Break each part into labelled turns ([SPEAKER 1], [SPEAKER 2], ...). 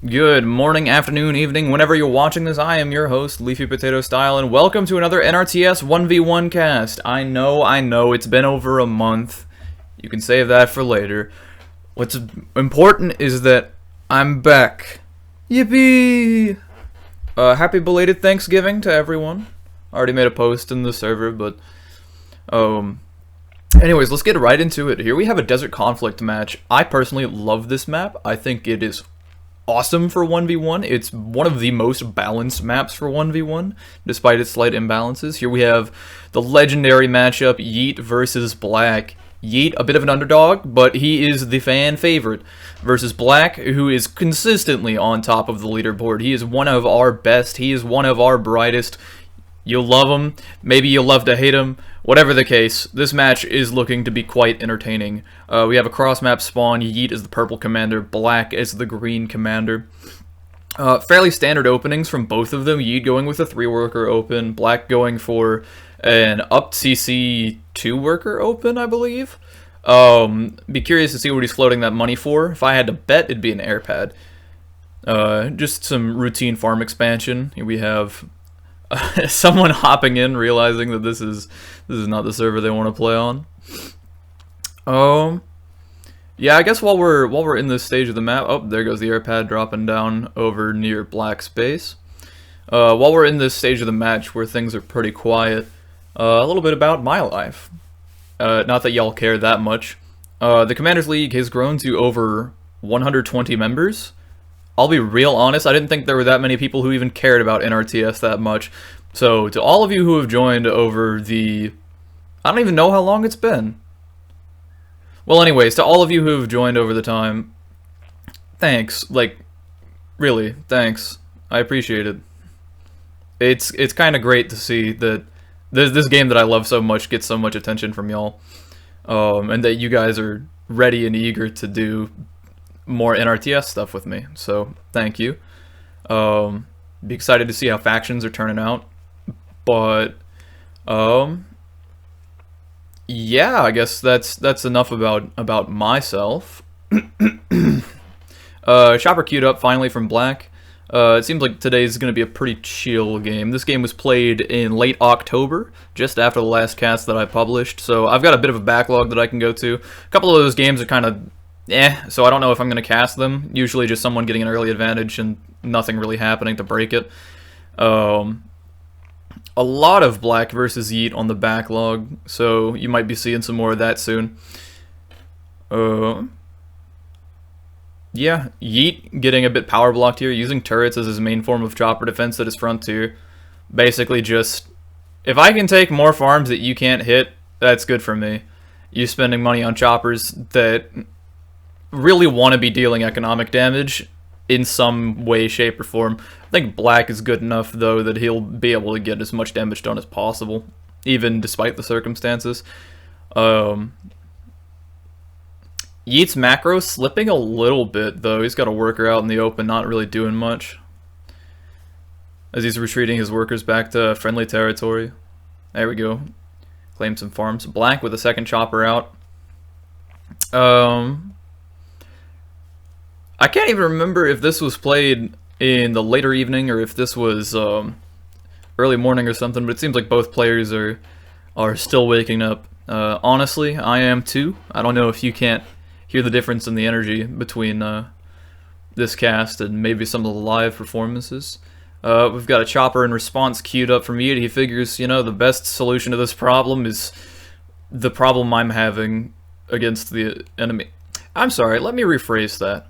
[SPEAKER 1] Good morning, afternoon, evening, whenever you're watching this. I am your host, Leafy Potato Style, and welcome to another NRTS 1v1 cast. I know, it's been over a month. You can save that for later. What's important is that I'm back. Yippee! Happy belated Thanksgiving to everyone. I already made a post in the server, but, anyways, let's get right into it. Here we have a Desert Conflict match. I personally love this map. I think it is awesome for 1v1. It's one of the most balanced maps for 1v1, despite its slight imbalances. Here we have the legendary matchup, Yeet versus Black. Yeet, a bit of an underdog, but he is the fan favorite, versus Black, who is consistently on top of the leaderboard. He is one of our best. He is one of our brightest. You'll love him. Maybe you'll love to hate him. Whatever the case, this match is looking to be quite entertaining. We have a cross-map spawn. Yeet is the purple commander. Black is the green commander. Fairly standard openings from both of them. Yeet going with a 3-worker open. Black going for an up CC 2-worker open, I believe. Be curious to see what he's floating that money for. If I had to bet, it'd be an air pad. Just some routine farm expansion. Here we have someone hopping in, realizing that this is not the server they want to play on. Yeah, I guess while we're in this stage of the map, oh, there goes the air pad dropping down over near Black's base. While we're in this stage of the match where things are pretty quiet, a little bit about my life. Not that y'all care that much. The Commanders League has grown to over 120 members. I'll be real honest, I didn't think there were that many people who even cared about NRTS that much. So, to all of you who have joined over the... I don't even know how long it's been. Well, anyways, to all of you who have joined over the time, thanks. Like, really, thanks. I appreciate it. It's kind of great to see that this game that I love so much gets so much attention from y'all. And that you guys are ready and eager to do more NRTS stuff with me, so thank you. Be excited to see how factions are turning out, but yeah, I guess that's enough about myself. Chopper queued up finally from Black. It seems like today's going to be a pretty chill game. This game was played in late October, just after the last cast that I published, so I've got a bit of a backlog that I can go to. A couple of those games are kind of so I don't know if I'm going to cast them. Usually just someone getting an early advantage and nothing really happening to break it. A lot of Black versus Yeet on the backlog, so you might be seeing some more of that soon. Yeah, Yeet getting a bit power blocked here, using turrets as his main form of chopper defense at his frontier. Basically just, if I can take more farms that you can't hit, that's good for me. You spending money on choppers that really want to be dealing economic damage in some way, shape, or form. I think Black is good enough, though, that he'll be able to get as much damage done as possible, even despite the circumstances. Yeet's macro slipping a little bit, though. He's got a worker out in the open, not really doing much, as he's retreating his workers back to friendly territory. There we go. Claim some farms. Black with a second chopper out. I can't even remember if this was played in the later evening or if this was early morning or something, but it seems like both players are still waking up. Honestly, I am too. I don't know if you can't hear the difference in the energy between this cast and maybe some of the live performances. We've got a chopper in response queued up from Yeet. He figures, you know, the best solution to this problem is the problem I'm having against the enemy. I'm sorry, let me rephrase that.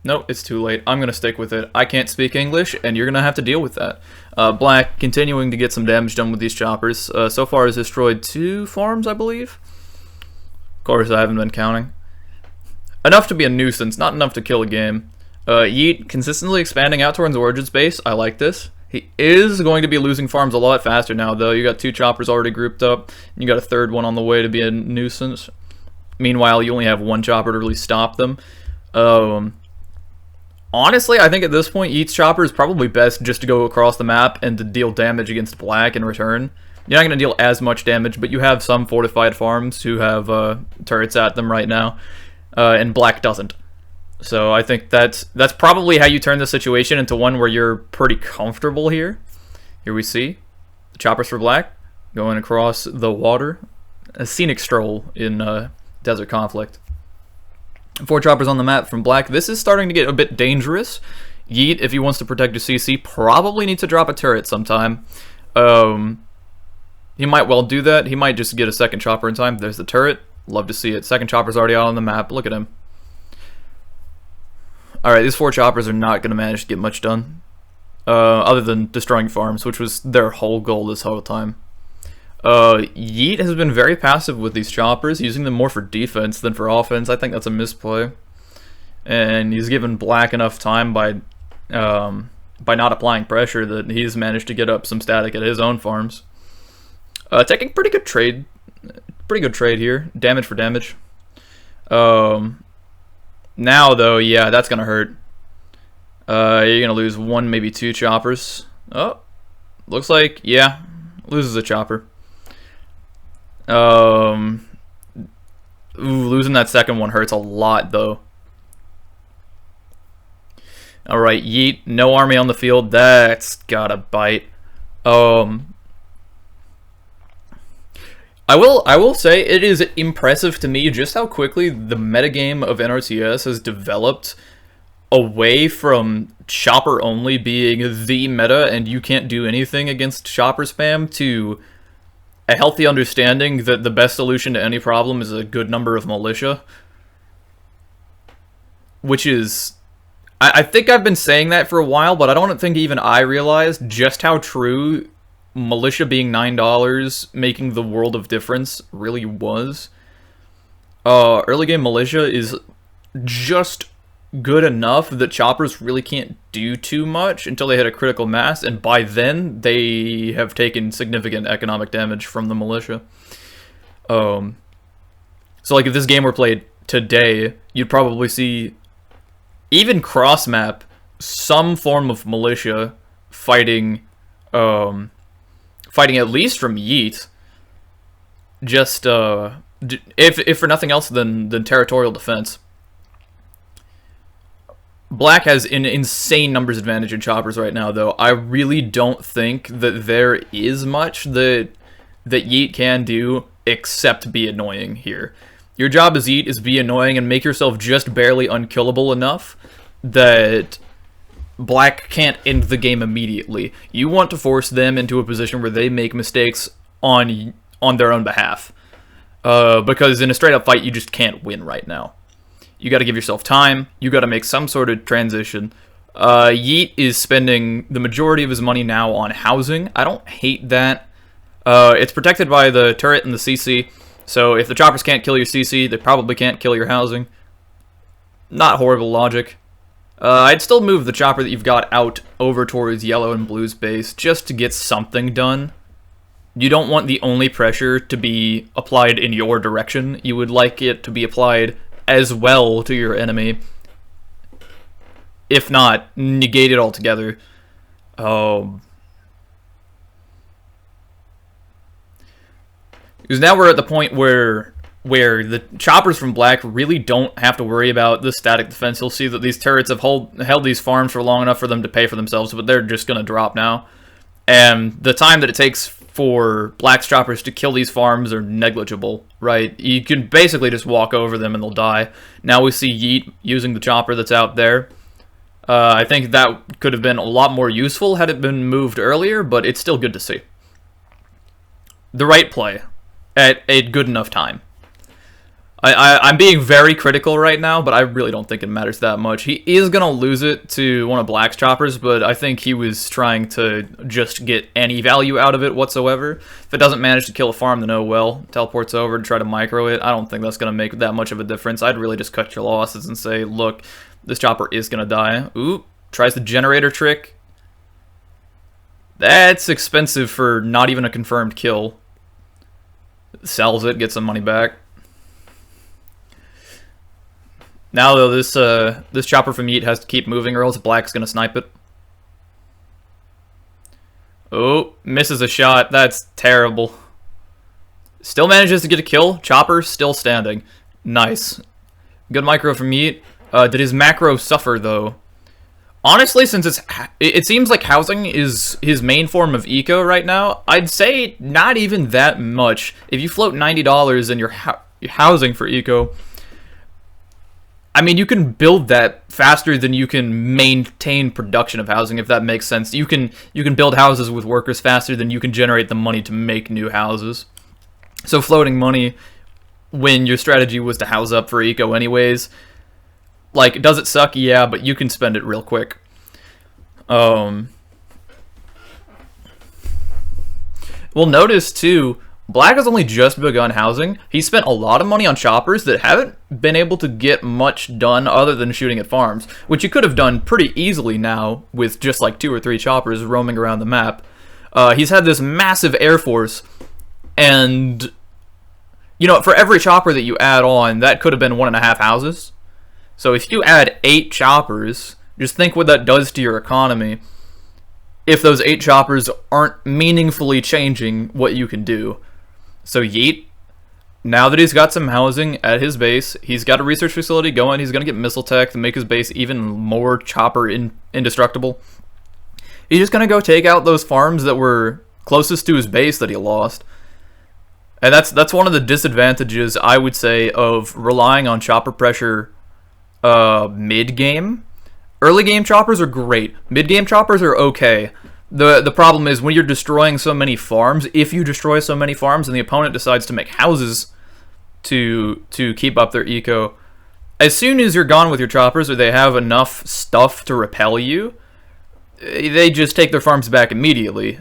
[SPEAKER 1] No, it's too late. I'm going to stick with it. I can't speak English, and you're going to have to deal with that. Black continuing to get some damage done with these choppers. So far has destroyed 2 farms, I believe. Of course, I haven't been counting. Enough to be a nuisance, not enough to kill a game. Yeet consistently expanding out towards Origin's base. I like this. He is going to be losing farms a lot faster now, though. You got 2 choppers already grouped up. And you got a third one on the way to be a nuisance. Meanwhile, you only have 1 chopper to really stop them. Honestly, I think at this point, Yeet's chopper is probably best just to go across the map and to deal damage against Black in return. You're not going to deal as much damage, but you have some fortified farms who have turrets at them right now, and Black doesn't. So I think that's probably how you turn the situation into one where you're pretty comfortable here. Here we see the choppers for black going across the water. A scenic stroll in Desert Conflict. 4 choppers on the map from black. This is starting to get a bit dangerous. Yeet, if he wants to protect his CC, probably needs to drop a turret sometime. He might well do that. He might just get a second chopper in time. There's the turret. Love to see it. Second chopper's already out on the map. Look at him. Alright, these 4 choppers are not going to manage to get much done. Other than destroying farms, which was their whole goal this whole time. Yeet has been very passive with these choppers, using them more for defense than for offense. I think that's a misplay. And he's given black enough time by not applying pressure that he's managed to get up some static at his own farms. Taking pretty good trade here. Damage for damage. Now though, yeah, that's gonna hurt. You're gonna lose 1, maybe 2 choppers. Oh, looks like, yeah, loses a chopper. Losing that second one hurts a lot though. Alright, Yeet, no army on the field. That's gotta bite. I will say it is impressive to me just how quickly the metagame of NRTS has developed away from chopper only being the meta and you can't do anything against chopper spam to a healthy understanding that the best solution to any problem is a good number of militia. Which is... I think I've been saying that for a while, but I don't think even I realized just how true militia being $9 making the world of difference really was. Early game militia is just good enough that choppers really can't do too much until they hit a critical mass, and by then they have taken significant economic damage from the militia. So like if this game were played today, you'd probably see even cross map some form of militia fighting fighting at least from Yeet, just if for nothing else than territorial defense. Black has an insane numbers advantage in choppers right now, though. I really don't think that there is much that Yeet can do except be annoying here. Your job as Yeet is be annoying and make yourself just barely unkillable enough that Black can't end the game immediately. You want to force them into a position where they make mistakes on their own behalf. Because in a straight up fight, you just can't win right now. You got to give yourself time. You got to make some sort of transition. Yeet is spending the majority of his money now on housing. I don't hate that. It's protected by the turret and the CC. So if the choppers can't kill your CC, they probably can't kill your housing. Not horrible logic. I'd still move the chopper that you've got out over towards yellow and blue's base just to get something done. You don't want the only pressure to be applied in your direction. You would like it to be applied as well to your enemy. If not, negate it altogether. Because now we're at the point where the choppers from Black really don't have to worry about the static defense. You'll see that these turrets have held these farms for long enough for them to pay for themselves, but they're just going to drop now. And the time that it takes for Black's choppers to kill these farms are negligible, right? You can basically just walk over them and they'll die. Now we see Yeet using the chopper that's out there. I think that could have been a lot more useful had it been moved earlier, but it's still good to see. The right play at a good enough time. I'm being very critical right now, but I really don't think it matters that much. He is going to lose it to one of Black's choppers, but I think he was trying to just get any value out of it whatsoever. If it doesn't manage to kill a farm, then oh well. Teleports over to try to micro it. I don't think that's going to make that much of a difference. I'd really just cut your losses and say, look, this chopper is going to die. Ooh, tries the generator trick. That's expensive for not even a confirmed kill. Sells it, gets some money back. Now though, this chopper from Yeet has to keep moving or else Black's gonna snipe it. Oh, misses a shot. That's terrible. Still manages to get a kill. Chopper still standing. Nice. Good micro from Yeet. Did his macro suffer, though? Honestly, since it seems like housing is his main form of eco right now, I'd say not even that much. If you float $90 and you're housing for eco, I mean, you can build that faster than you can maintain production of housing, if that makes sense. You can build houses with workers faster than you can generate the money to make new houses. So floating money, when your strategy was to house up for eco anyways, like, does it suck? Yeah, but you can spend it real quick. Well, notice, too, Black has only just begun housing. He spent a lot of money on choppers that haven't been able to get much done other than shooting at farms, which you could have done pretty easily now with just like 2 or 3 choppers roaming around the map. He's had this massive air force, and, you know, for every chopper that you add on, that could have been 1.5 houses. So if you add 8 choppers, just think what that does to your economy if those 8 choppers aren't meaningfully changing what you can do. So Yeet, now that he's got some housing at his base, he's got a research facility going, he's going to get missile tech to make his base even more chopper indestructible. He's just going to go take out those farms that were closest to his base that he lost. And that's one of the disadvantages, I would say, of relying on chopper pressure mid-game. Early game choppers are great. Mid-game choppers are okay. The problem is when you're destroying so many farms, if you destroy so many farms and the opponent decides to make houses to keep up their eco, as soon as you're gone with your choppers or they have enough stuff to repel you, they just take their farms back immediately.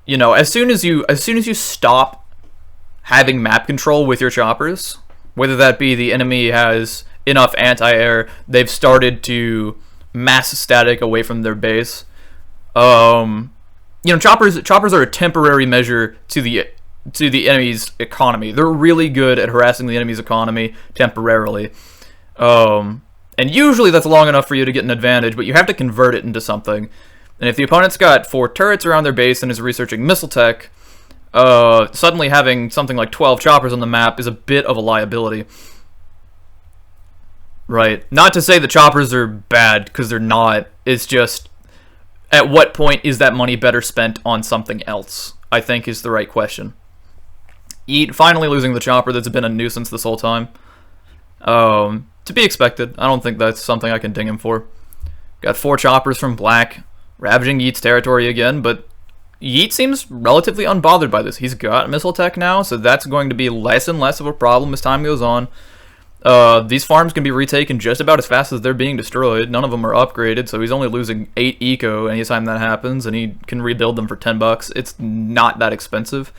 [SPEAKER 1] You know, as soon as you stop having map control with your choppers, whether that be the enemy has enough anti-air, they've started to mass static away from their base. You know, choppers are a temporary measure to the enemy's economy. They're really good at harassing the enemy's economy temporarily. And usually that's long enough for you to get an advantage, but you have to convert it into something. And if the opponent's got 4 turrets around their base and is researching missile tech, suddenly having something like 12 choppers on the map is a bit of a liability. Right. Not to say the choppers are bad, because they're not. It's just, at what point is that money better spent on something else, I think is the right question. Yeet finally losing the chopper that's been a nuisance this whole time. To be expected. I don't think that's something I can ding him for. Got 4 choppers from Black, ravaging Yeet's territory again, but Yeet seems relatively unbothered by this. He's got missile tech now, so that's going to be less and less of a problem as time goes on. These farms can be retaken just about as fast as they're being destroyed. None of them are upgraded, so he's only losing 8 eco anytime that happens, and he can rebuild them for 10 bucks. It's not that expensive.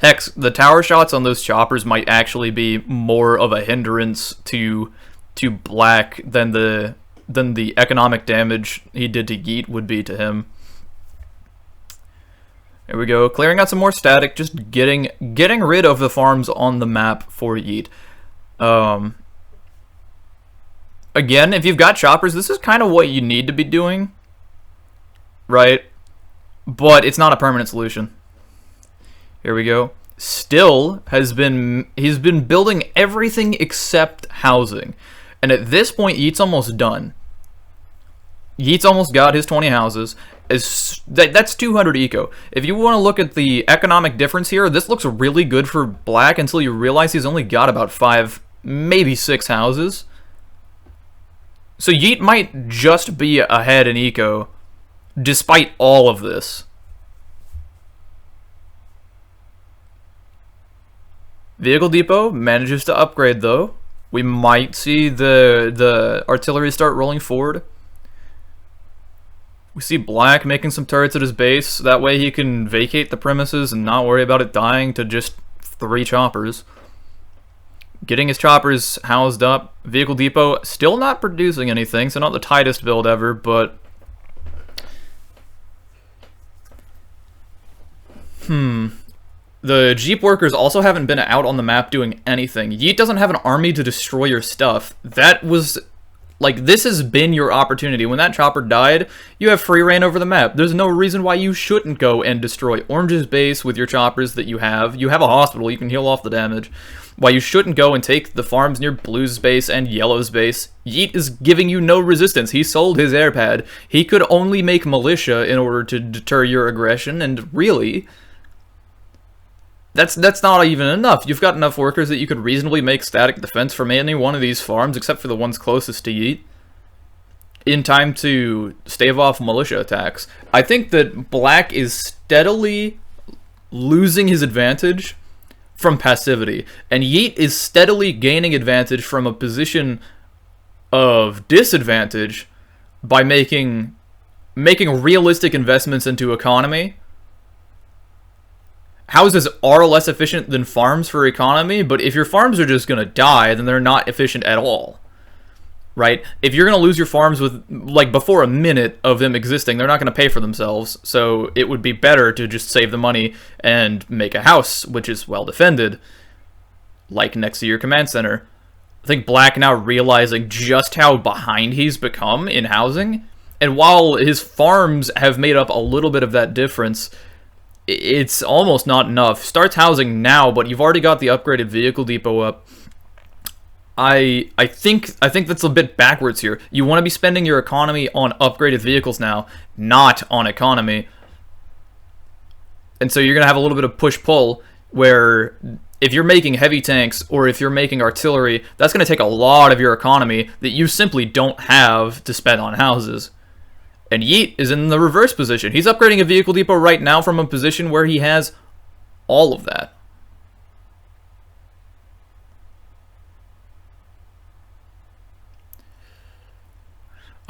[SPEAKER 1] Heck, the tower shots on those choppers might actually be more of a hindrance to Black than the economic damage he did to Yeet would be to him. There we go, clearing out some more static, just getting rid of the farms on the map for Yeet. Again, if you've got choppers, this is kind of what you need to be doing, right? But it's not a permanent solution. Here we go. Still he's been building everything except housing, and at this point, Yeet's almost done. Yeet's almost got his 20 houses. That's 200 eco. If you want to look at the economic difference here, this looks really good for Black until you realize he's only got about 5, maybe 6 houses. So Yeet might just be ahead in eco, despite all of this. Vehicle depot manages to upgrade, though. We might see the artillery start rolling forward. We see Black making some turrets at his base. That way he can vacate the premises and not worry about it dying to just 3 choppers. Getting his choppers housed up. Vehicle depot still not producing anything, so not the tightest build ever, but... The Jeep workers also haven't been out on the map doing anything. Yeet doesn't have an army to destroy your stuff. That was Like, this has been your opportunity. When that chopper died, you have free reign over the map. There's no reason why you shouldn't go and destroy Orange's base with your choppers that you have. You have a hospital, you can heal off the damage. Why you shouldn't go and take the farms near Blue's base and Yellow's base. Yeet is giving you no resistance. He sold his air pad. He could only make militia in order to deter your aggression, and really, that's not even enough. You've got enough workers that you could reasonably make static defense from any one of these farms, except for the ones closest to Yeet, in time to stave off militia attacks. I think that Black is steadily losing his advantage from passivity, and Yeet is steadily gaining advantage from a position of disadvantage by making realistic investments into economy. Houses are less efficient than farms for economy, but if your farms are just going to die, then they're not efficient at all. Right? If you're going to lose your farms with, like, before a minute of them existing, they're not going to pay for themselves, so it would be better to just save the money and make a house, which is well defended, like next to your command center. I think Black now realizing just how behind he's become in housing, and while his farms have made up a little bit of that difference, it's almost not enough. Starts housing now, but you've already got the upgraded vehicle depot up. I think that's a bit backwards here. You want to be spending your economy on upgraded vehicles now, not on economy. And so you're going to have a little bit of push-pull, where if you're making heavy tanks, or if you're making artillery, that's going to take a lot of your economy that you simply don't have to spend on houses. And Yeet is in the reverse position. He's upgrading a vehicle depot right now from a position where he has all of that.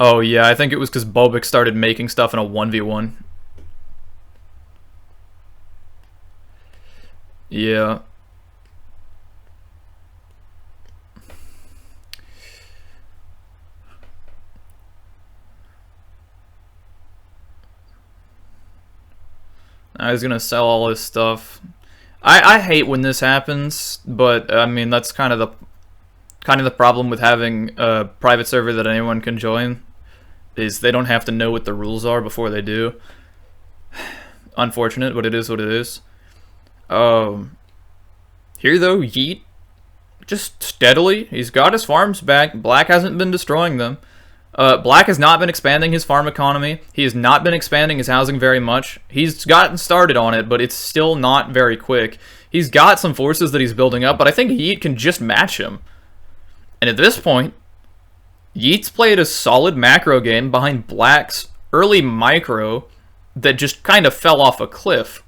[SPEAKER 1] Oh yeah, I think it was because Bobik started making stuff in a 1v1. Yeah. I was gonna sell all his stuff. I hate when this happens, but I mean that's kind of the problem with having a private server that anyone can join, is they don't have to know what the rules are before they do. Unfortunate, but it is what it is. Here though, Yeet, just steadily, he's got his farms back. Black hasn't been destroying them. Black has not been expanding his farm economy. He has not been expanding his housing very much. He's gotten started on it, but it's still not very quick. He's got some forces that he's building up, but I think Yeet can just match him. And at this point, Yeet's played a solid macro game behind Black's early micro that just kind of fell off a cliff.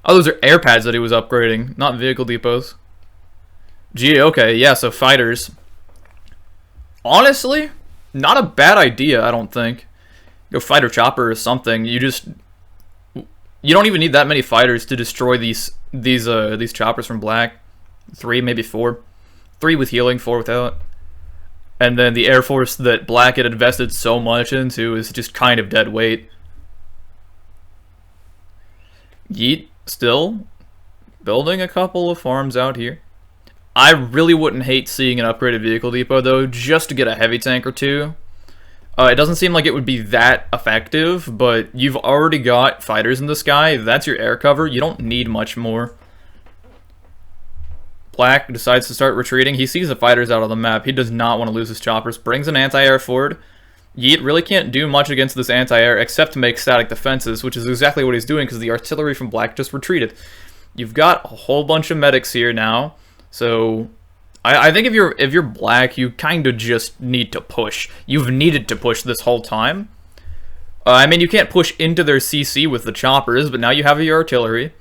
[SPEAKER 1] Oh, those are air pads that he was upgrading, not vehicle depots. Gee, okay, yeah, so fighters. Honestly, not a bad idea, I don't think. Go fighter chopper or something. You don't even need that many fighters to destroy these choppers from Black. 3, maybe 4. 3 with healing, 4 without. And then the Air Force that Black had invested so much into is just kind of dead weight. Yeet still building a couple of farms out here. I really wouldn't hate seeing an upgraded vehicle depot though, just to get a heavy tank or 2. It doesn't seem like it would be that effective, but you've already got fighters in the sky. That's your air cover. You don't need much more. Black decides to start retreating. He sees the fighters out on the map. He does not want to lose his choppers. Brings an anti-air forward. Yeet really can't do much against this anti-air except to make static defenses, which is exactly what he's doing because the artillery from Black just retreated. You've got a whole bunch of medics here now, so I think if you're Black, you kind of just need to push. You've needed to push this whole time. I mean, you can't push into their CC with the choppers, but now you have your artillery.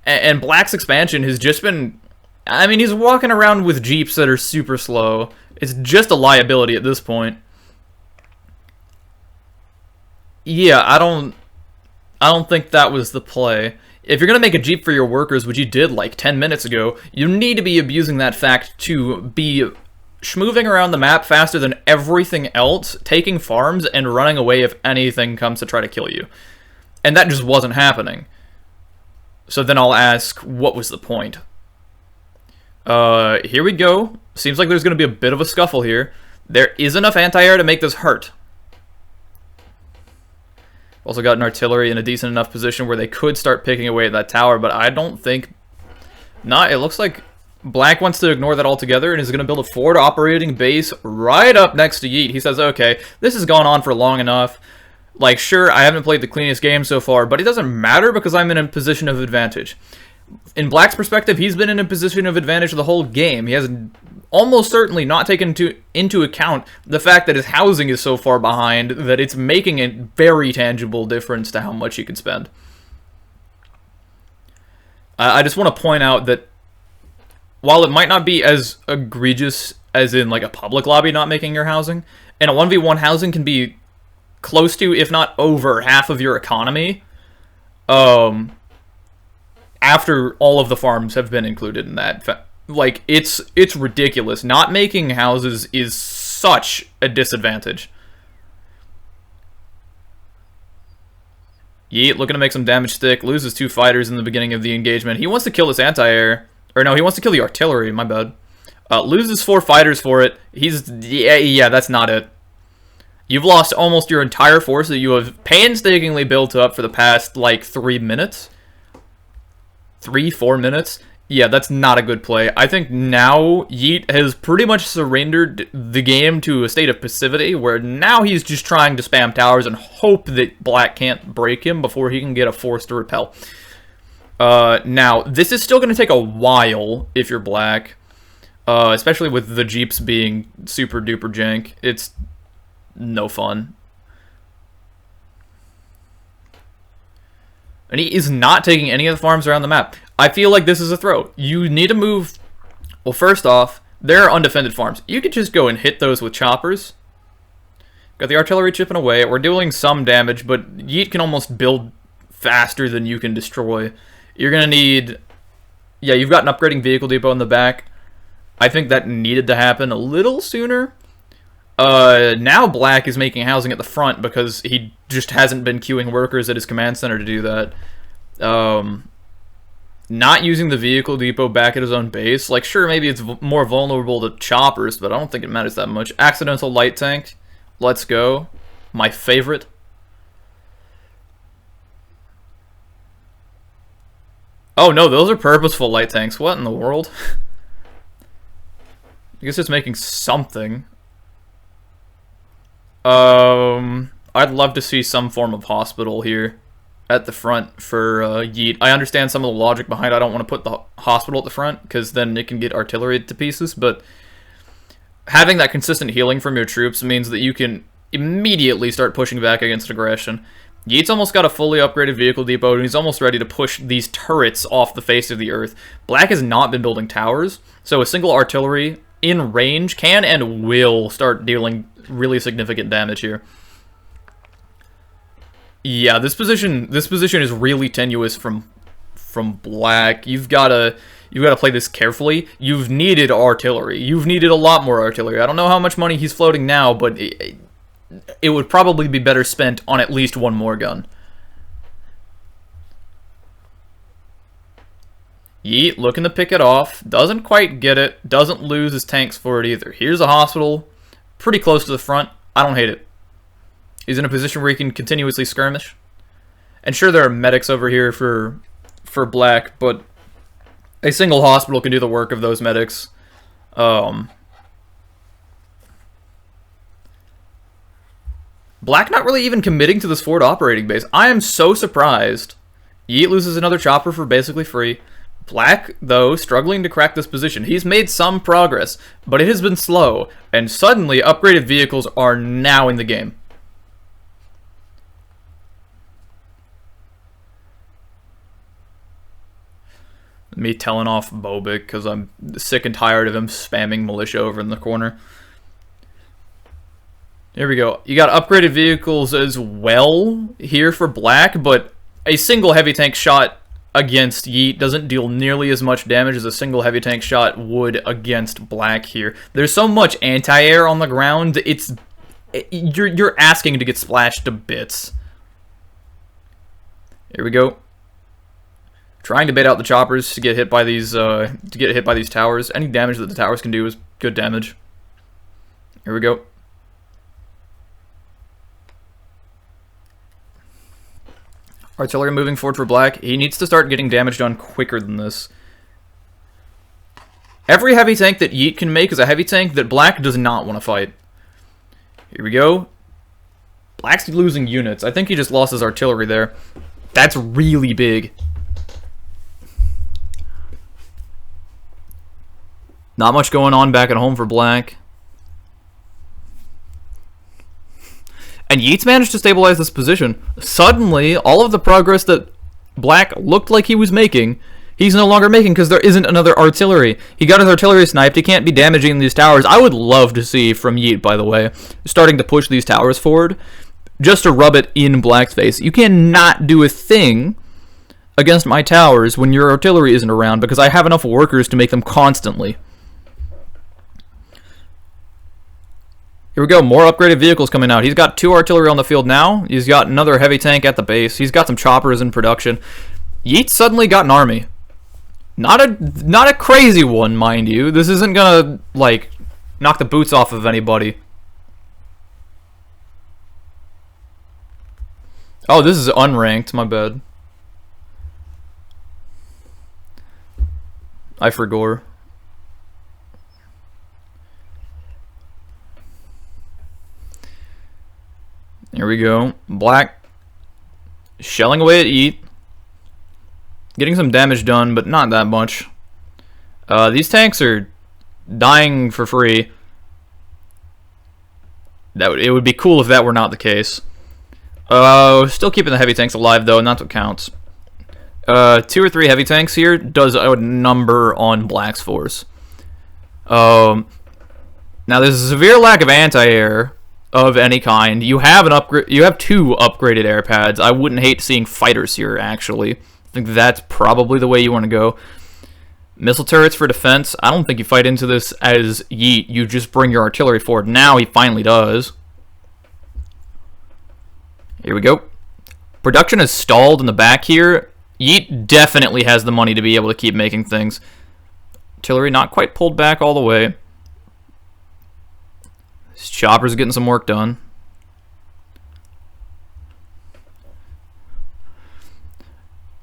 [SPEAKER 1] And Black's expansion has just been... I mean, he's walking around with jeeps that are super slow. It's just a liability at this point. Yeah, I don't think that was the play. If you're going to make a jeep for your workers, which you did like 10 minutes ago, you need to be abusing that fact to be schmoving around the map faster than everything else, taking farms, and running away if anything comes to try to kill you. And that just wasn't happening. So then I'll ask, what was the point? Here we go. Seems like there's going to be a bit of a scuffle here. There is enough anti-air to make this hurt. Also got an artillery in a decent enough position where they could start picking away at that tower, but I don't think... It looks like Black wants to ignore that altogether and is going to build a forward operating base right up next to Yeet. He says, okay, this has gone on for long enough. Like, sure, I haven't played the cleanest game so far, but it doesn't matter because I'm in a position of advantage. In Black's perspective, he's been in a position of advantage the whole game. He has almost certainly not taken into account the fact that his housing is so far behind that it's making a very tangible difference to how much he can spend. I just want to point out that while it might not be as egregious as in like a public lobby not making your housing, and a 1v1 housing can be close to, if not over, half of your economy, after all of the farms have been included in that. Like, it's ridiculous. Not making houses is such a disadvantage. Yeet looking to make some damage stick. Loses 2 fighters in the beginning of the engagement. He wants to kill this anti-air. Or no, he wants to kill the artillery. My bad. Loses 4 fighters for it. Yeah, that's not it. You've lost almost your entire force that you have painstakingly built up for the past, like, 3 minutes. 3-4 minutes. Yeah, that's not a good play. I think now Yeet has pretty much surrendered the game to a state of passivity, where now he's just trying to spam towers and hope that Black can't break him before he can get a force to repel. Now, this is still going to take a while if you're Black, especially with the Jeeps being super duper jank. It's no fun. And he is not taking any of the farms around the map. I feel like this is a throw. You need to move... Well, first off, there are undefended farms. You could just go and hit those with choppers. Got the artillery chipping away. We're doing some damage, but Yeet can almost build faster than you can destroy. You're going to need... Yeah, you've got an upgrading vehicle depot in the back. I think that needed to happen a little sooner. Now Black is making housing at the front because he just hasn't been queuing workers at his command center to do that. Not using the vehicle depot back at his own base. Like, sure, maybe it's more vulnerable to choppers, but I don't think it matters that much. Accidental light tank. Let's go. My favorite. Oh, no, those are purposeful light tanks. What in the world? I guess it's making something. I'd love to see some form of hospital here at the front for Yeet. I understand some of the logic behind I don't want to put the hospital at the front, because then it can get artillery to pieces, but having that consistent healing from your troops means that you can immediately start pushing back against aggression. Yeet's almost got a fully upgraded vehicle depot, and he's almost ready to push these turrets off the face of the earth. Black has not been building towers, so a single artillery in range can and will start dealing really significant damage here. Yeah, this position is really tenuous from Black. You've got to play this carefully. You've needed artillery. You've needed a lot more artillery. I don't know how much money he's floating now, but it would probably be better spent on at least one more gun. Yeet looking to pick it off. Doesn't quite get it. Doesn't lose his tanks for it either. Here's a hospital. Pretty close to the front. I don't hate it. He's in a position where he can continuously skirmish. And sure, there are medics over here for Black, but a single hospital can do the work of those medics. Black not really even committing to this forward operating base. I am so surprised. Yeet loses another chopper for basically free. Black, though, struggling to crack this position. He's made some progress, but it has been slow, and suddenly upgraded vehicles are now in the game. Me telling off Bobik because I'm sick and tired of him spamming militia over in the corner. Here we go. You got upgraded vehicles as well here for Black, but a single heavy tank shot against Yeet doesn't deal nearly as much damage as a single heavy tank shot would against Black here. There's so much anti-air on the ground, you're asking to get splashed to bits. Here we go. Trying to bait out the choppers to get hit by these towers. Any damage that the towers can do is good damage. Here we go. Artillery moving forward for black. He needs to start getting damage done quicker than this. Every heavy tank that Yeet can make is a heavy tank that black does not want to fight. Here we go. Black's losing units. I think he just lost his artillery there. That's really big. Not much going on back at home for black. And Yeet's managed to stabilize this position. Suddenly, all of the progress that black looked like he was making, he's no longer making because there isn't another artillery. He got his artillery sniped. He can't be damaging these towers. I would love to see from Yeet, by the way, starting to push these towers forward just to rub it in black's face. You cannot do a thing against my towers when your artillery isn't around because I have enough workers to make them constantly. Here we go, more upgraded vehicles coming out. He's got 2 artillery on the field now. He's got another heavy tank at the base. He's got some choppers in production. Yeet suddenly got an army. Not a crazy one, mind you. This isn't gonna, like, knock the boots off of anybody. Oh, this is unranked, my bad. I forgot. Here we go. Black shelling away at Yeet. Getting some damage done, but not that much. These tanks are dying for free. It would be cool if that were not the case. Still keeping the heavy tanks alive, though, and that's what counts. 2 or 3 heavy tanks here does a number on black's force. Now, there's a severe lack of anti-air of any kind. You have an upgrade. You have 2 upgraded air pads. I wouldn't hate seeing fighters here. Actually, I think that's probably the way you want to go. Missile turrets for defense. I don't think you fight into this as Yeet. You just bring your artillery forward. Now he finally does. Here we go. Production is stalled in the back here. Yeet definitely has the money to be able to keep making things. Artillery not quite pulled back all the way. His chopper's getting some work done.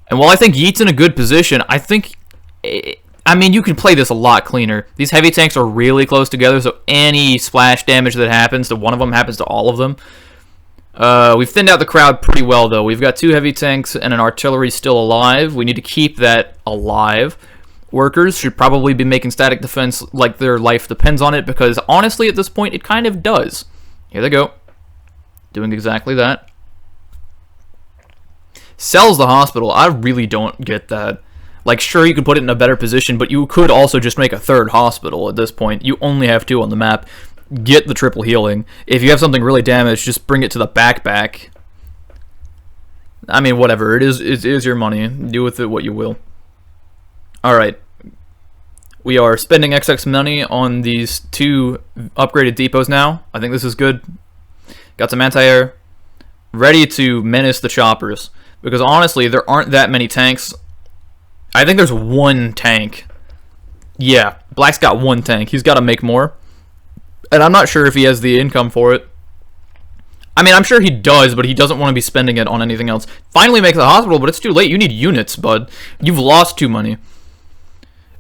[SPEAKER 1] And while I think Yeet's in a good position, I think... I mean, you can play this a lot cleaner. These heavy tanks are really close together, so any splash damage that happens to one of them happens to all of them. We've thinned out the crowd pretty well, though. We've got 2 heavy tanks and an artillery still alive. We need to keep that alive. Workers should probably be making static defense like their life depends on it, because honestly, at this point, it kind of does. Here they go. Doing exactly that. Sells the hospital. I really don't get that. Like, sure, you could put it in a better position, but you could also just make a 3rd hospital at this point. You only have 2 on the map. Get the triple healing. If you have something really damaged, just bring it to the back. I mean, whatever. It is your money. Do with it what you will. Alright. We are spending XX money on these 2 upgraded depots now. I think this is good. Got some anti-air. Ready to menace the choppers. Because honestly, there aren't that many tanks. I think there's 1 tank. Yeah, Black's got 1 tank. He's got to make more. And I'm not sure if he has the income for it. I mean, I'm sure he does, but he doesn't want to be spending it on anything else. Finally makes the hospital, but it's too late. You need units, bud. You've lost 2 money.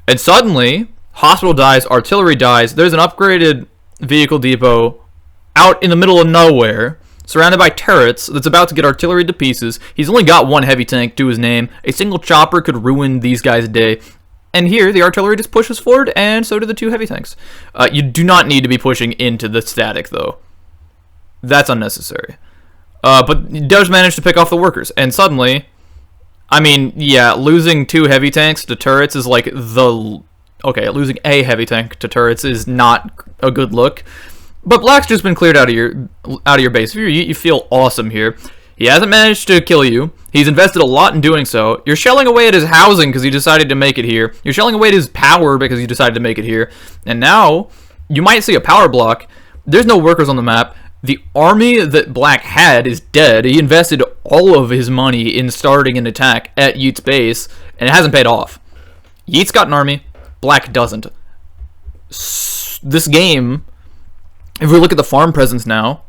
[SPEAKER 1] And suddenly, hospital dies, artillery dies. There's an upgraded vehicle depot out in the middle of nowhere, surrounded by turrets, that's about to get artillery to pieces. He's only got 1 heavy tank to his name. A single chopper could ruin these guys' day. And here, the artillery just pushes forward, and so do the 2 heavy tanks. You do not need to be pushing into the static, though. That's unnecessary. But he does manage to pick off the workers, and suddenly... I mean, yeah, losing 2 heavy tanks to turrets is like the... Okay, losing a heavy tank to turrets is not a good look. But Black's just been cleared out of your base. If you're Yeet, you feel awesome here. He hasn't managed to kill you. He's invested a lot in doing so. You're shelling away at his housing because he decided to make it here. You're shelling away at his power because he decided to make it here. And now, you might see a power block. There's no workers on the map. The army that Black had is dead. He invested all of his money in starting an attack at Yeet's base, and it hasn't paid off. Yeet's got an army, Black doesn't. This game, if we look at the farm presence now,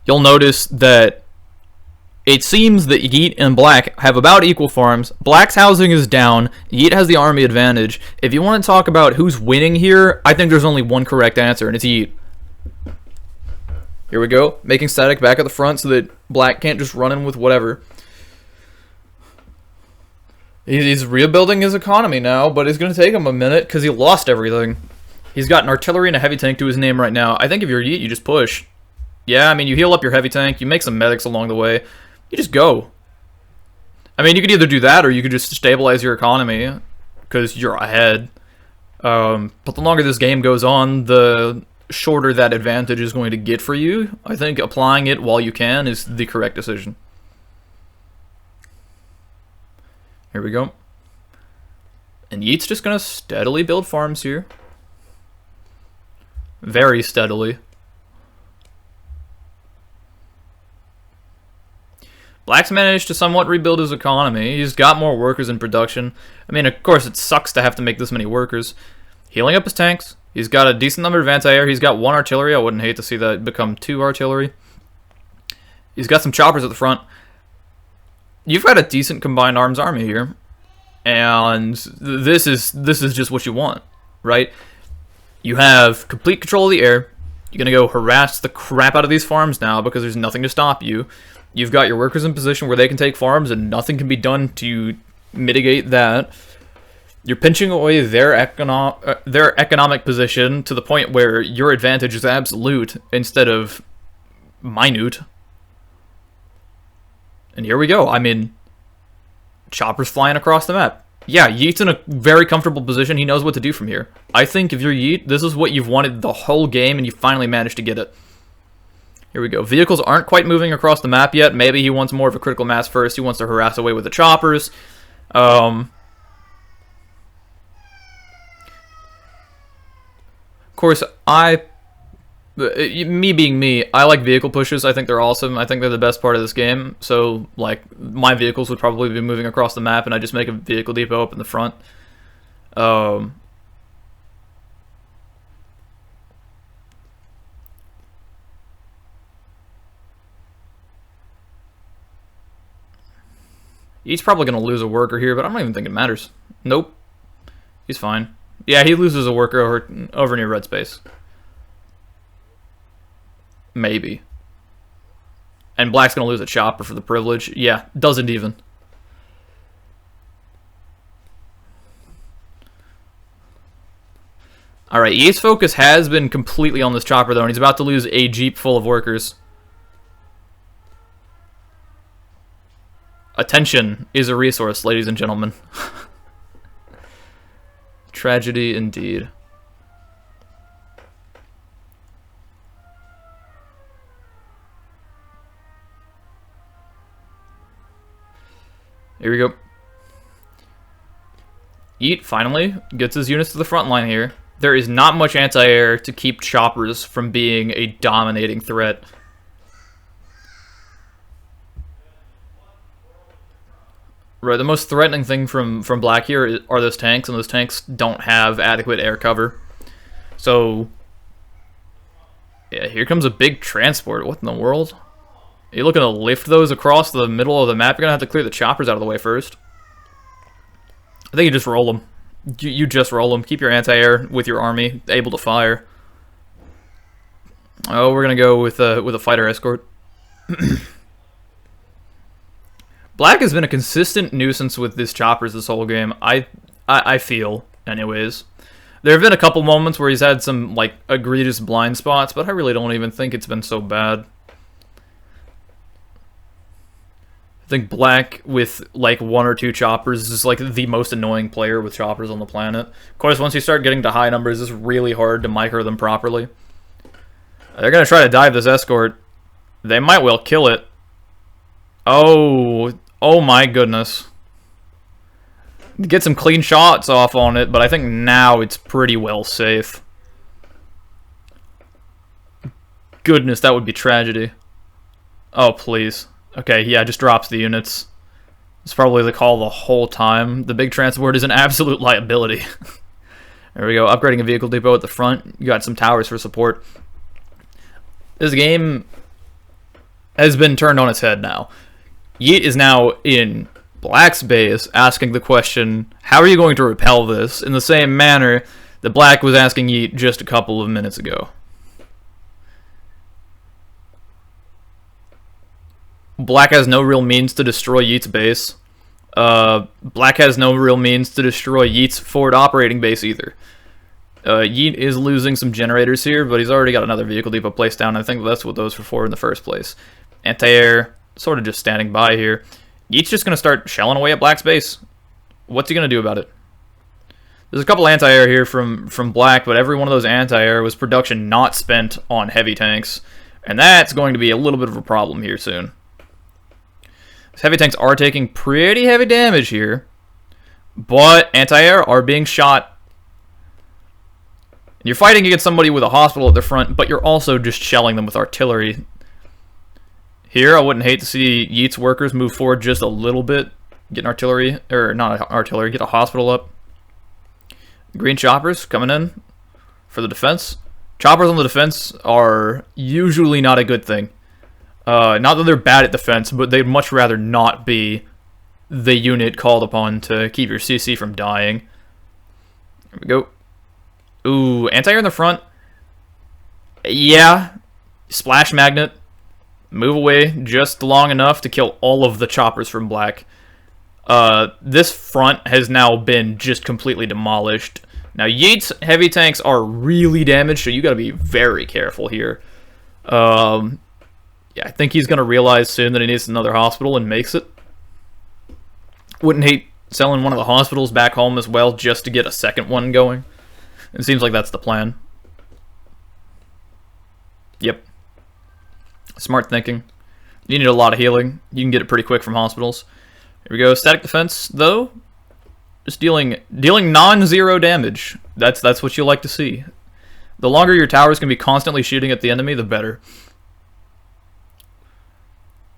[SPEAKER 1] you'll notice that it seems that Yeet and Black have about equal farms. Black's housing is down. Yeet has the army advantage. If you want to talk about who's winning here, I think there's only one correct answer, and it's Yeet. Here we go, making static back at the front so that Black can't just run in with whatever. He's rebuilding his economy now, but it's going to take him a minute because he lost everything. He's got an artillery and a heavy tank to his name right now. I think if you're Yeet, you just push. Yeah, I mean, you heal up your heavy tank, you make some medics along the way, you just go. I mean, you could either do that or you could just stabilize your economy because you're ahead. But the longer this game goes on, the shorter that advantage is going to get for you. I think applying it while you can is the correct decision. Here we go. And Yeet's just going to steadily build farms here. Very steadily. Black's managed to somewhat rebuild his economy. He's got more workers in production. I mean, of course, it sucks to have to make this many workers. Healing up his tanks. He's got a decent number of anti-air. He's got 1 artillery. I wouldn't hate to see that become 2 artillery. He's got some choppers at the front. You've got a decent combined arms army here. And this is just what you want, right? You have complete control of the air. You're going to go harass the crap out of these farms now because there's nothing to stop you. You've got your workers in position where they can take farms and nothing can be done to mitigate that. You're pinching away their economic position to the point where your advantage is absolute instead of minute. And here we go. I mean, choppers flying across the map. Yeah, Yeet's in a very comfortable position. He knows what to do from here. I think if you're Yeet, this is what you've wanted the whole game, and you finally managed to get it. Here we go. Vehicles aren't quite moving across the map yet. Maybe he wants more of a critical mass first. He wants to harass away with the choppers. Of course, me being me, I like vehicle pushes. I think they're awesome. I think they're the best part of this game. So, like, my vehicles would probably be moving across the map, and I just make a vehicle depot up in the front. He's probably going to lose a worker here, but I don't even think it matters. Nope. He's fine. Yeah, he loses a worker over near red space. Maybe. And Black's going to lose a chopper for the privilege. Yeah, doesn't even. Alright, Yeet's focus has been completely on this chopper, though, and he's about to lose a jeep full of workers. Attention is a resource, ladies and gentlemen. Tragedy indeed. Here we go. Yeet finally gets his units to the front line here. There is not much anti-air to keep choppers from being a dominating threat. Right, the most threatening thing from Black here are those tanks, and those tanks don't have adequate air cover. So, yeah, here comes a big transport. What in the world? Are you looking to lift those across the middle of the map? You're going to have to clear the choppers out of the way first. I think you just roll them. You just roll them. Keep your anti-air with your army able to fire. Oh, we're going to go with a fighter escort. Black has been a consistent nuisance with this choppers this whole game. I feel, anyways. There have been a couple moments where he's had some, like, egregious blind spots, but I really don't even think it's been so bad. I think Black with, like, 1 or 2 choppers is, like, the most annoying player with choppers on the planet. Of course, once you start getting to high numbers, it's really hard to micro them properly. They're going to try to dive this escort. They might well kill it. Oh my goodness. Get some clean shots off on it, but I think now it's pretty well safe. goodness, that would be tragedy. Oh, please. Okay, yeah, just drops the units. It's probably the call the whole time. The big transport is an absolute liability. There we go, upgrading a vehicle depot at the front. You got some towers for support. This game has been turned on its head now. Yeet is now in Black's base asking the question, how are you going to repel this? In the same manner that Black was asking Yeet just a couple of minutes ago. Black has no real means to destroy Yeet's base. Black has no real means to destroy Yeet's forward operating base either. Yeet is losing some generators here, but he's already got another vehicle depot placed down. I think that's what those were for in the first place. Anti-air, sort of just standing by here. Yeet's just going to start shelling away at Black's base. What's he going to do about it? There's a couple anti-air here from Black, but every one of those anti-air was production not spent on heavy tanks. And that's going to be a little bit of a problem here soon. These heavy tanks are taking pretty heavy damage here, but anti-air are being shot. You're fighting against somebody with a hospital at the front, but you're also just shelling them with artillery. Here, I wouldn't hate to see Yeet's workers move forward just a little bit. Get an artillery, or not artillery, get a hospital up. Green choppers coming in for the defense. Choppers on the defense are usually not a good thing. Not that they're bad at defense, but they'd much rather not be the unit called upon to keep your CC from dying. There we go. Ooh, anti-air in the front. Yeah. Splash magnet. Move away just long enough to kill all of the choppers from Black. This front has now been just completely demolished. Now, Yeet's heavy tanks are really damaged, so you gotta be very careful here. Yeah, I think he's gonna realize soon that he needs another hospital and makes it. Wouldn't hate selling one of the hospitals back home as well just to get a second one going. It seems like that's the plan. Yep. Smart thinking. You need a lot of healing. You can get it pretty quick from hospitals. Here we go. Static defense, though. Just dealing non-zero damage. That's what you like to see. The longer your towers can be constantly shooting at the enemy, the better.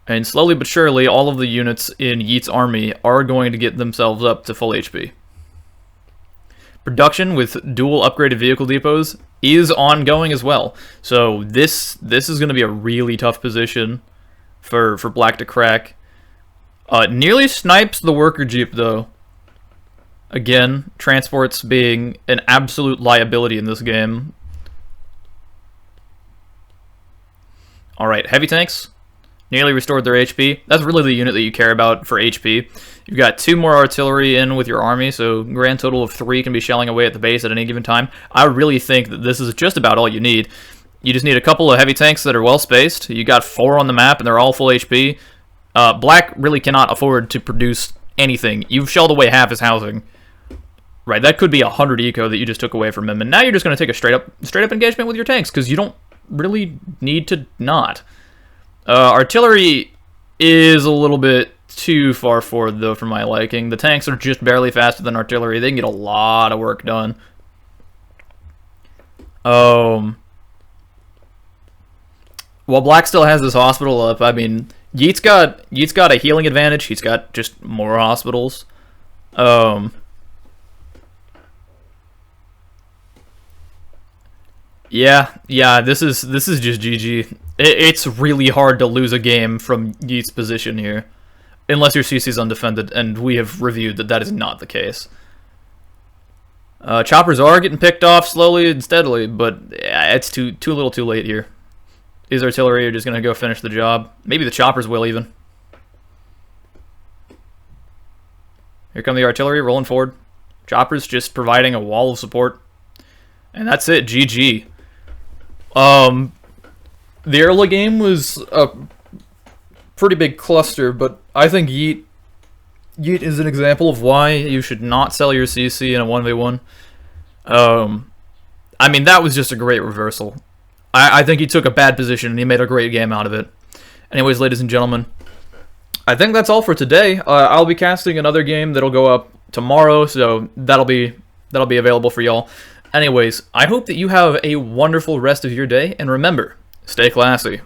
[SPEAKER 1] And slowly but surely, all of the units in Yeet's army are going to get themselves up to full HP. Production with dual upgraded vehicle depots is ongoing as well. So this is going to be a really tough position for Black to crack. Nearly snipes the worker jeep, though. Again, transports being an absolute liability in this game. Alright, heavy tanks. Nearly restored their HP. That's really the unit that you care about for HP. You've got 2 more artillery in with your army, so grand total of 3 can be shelling away at the base at any given time. I really think that this is just about all you need. You just need a couple of heavy tanks that are well spaced. You got 4 on the map and they're all full HP. Black really cannot afford to produce anything. You've shelled away half his housing. Right, that could be 100 eco that you just took away from him, and now you're just going to take a straight up engagement with your tanks, because you don't really need to not. Artillery is a little bit too far forward, though, for my liking. The tanks are just barely faster than artillery. They can get a lot of work done. While Black still has this hospital up, I mean, Yeet's got a healing advantage. He's got just more hospitals. Yeah, this is just GG. It's really hard to lose a game from Yeet's position here, unless your CC's undefended, and we have reviewed that is not the case. Choppers are getting picked off slowly and steadily, but it's too little too late here. His artillery are just going to go finish the job. Maybe the choppers will even. Here come the artillery rolling forward. Choppers just providing a wall of support. And that's it, GG. The early game was a pretty big cluster, but I think Yeet is an example of why you should not sell your CC in a 1v1. I mean, that was just a great reversal. I think he took a bad position and he made a great game out of it. Anyways, ladies and gentlemen, I think that's all for today. I'll be casting another game that'll go up tomorrow, so that'll be available for y'all. Anyways, I hope that you have a wonderful rest of your day, and remember, Stay classy.